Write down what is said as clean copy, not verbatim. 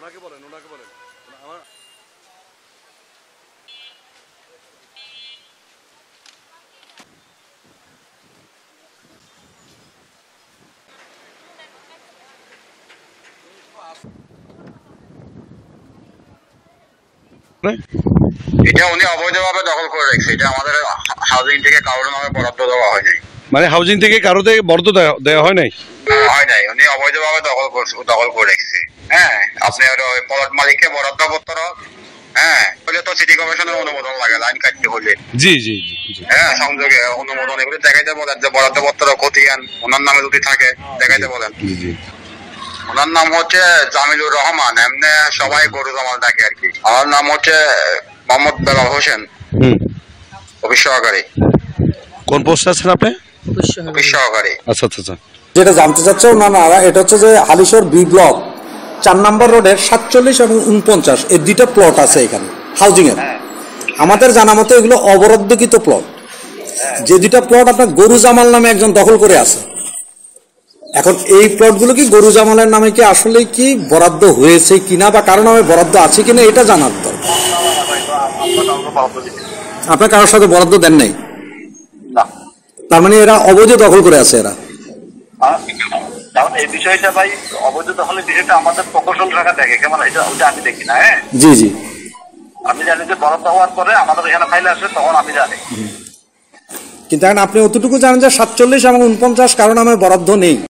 ওনাকে বলেন আমার এটা উনি অবৈধভাবে দখল করে রেখেছে। এটা আমাদের হাউজিং থেকে কারোর নামে বরাদ্দ দেওয়া হয় নাই। মানে হাউজিং থেকে কারো থেকে বরাদ্দ দেওয়া হয় নাই? হয় নাই, উনি অবৈধভাবে দখল করে রেখেছে। হ্যাঁ, আপনি ওই প্লট মালিককে বরাদ্দ পত্র, হ্যাঁ, বলে তো সিটি কমিশনের অনুমোদন লাগে লাইন কাটতে হলে। জি জি জি। হ্যাঁ, সংযোগে অনুমোদন এগুলো দেখাইতে বলেন যে বরাদ্দ পত্র খতিয়ান ওনার নামে যদি থাকে দেখাইতে বলেন। জি জি। ওনার নাম হচ্ছে জামিলুর রহমান, এমনি সবাই গরু জামাল ডাকে আর কি। আমার নাম হচ্ছে মোহাম্মদ বেলাল হোসেন, অফিস সহকারী। কোন পোস্ট আছেন আপনি? অফিস সহকারী। আচ্ছা আচ্ছা আচ্ছা। যেটা জানতে চাচ্ছে ওনারা, এটা হচ্ছে যে হালিশহর বি ব্লক 4 নম্বর রোডের 47 এবং 49 এই দুইটা প্লট আছে এখানে হাউজিং এর। আমাদের জানা মতে এগুলো অবরুদ্ধকৃত প্লট। যে দুইটা প্লট আপনার গরু জামাল নামে একজন দখল করে আছে। এখন এই প্লটগুলো কি গরু জামালের নামে কি আসলে কি বরাদ্দ হয়েছে কিনা বা কারো নামে বরাদ্দ আছে কিনা এটা জানার দরকার। আপনার কারোর সাথে বরাদ্দ দেন নাই? তার মানে এরা অবৈধ দখল করে আছে এরা। কারণ এই বিষয়টা ভাই অবৈধ দখলের বিষয়টা আমাদের প্রকৌশল শাখা দেখে, কেমন এটা ওটা আমি দেখি না। হ্যাঁ জি জি, আমি জানি যে বরাদ্দ হওয়ার পরে আমাদের এখানে ফাইল আসে তখন আমি জানি। কিন্তু এখন আপনি অতটুকু জানেন যে 47 এবং 49 কারো নামে বরাদ্দ নেই।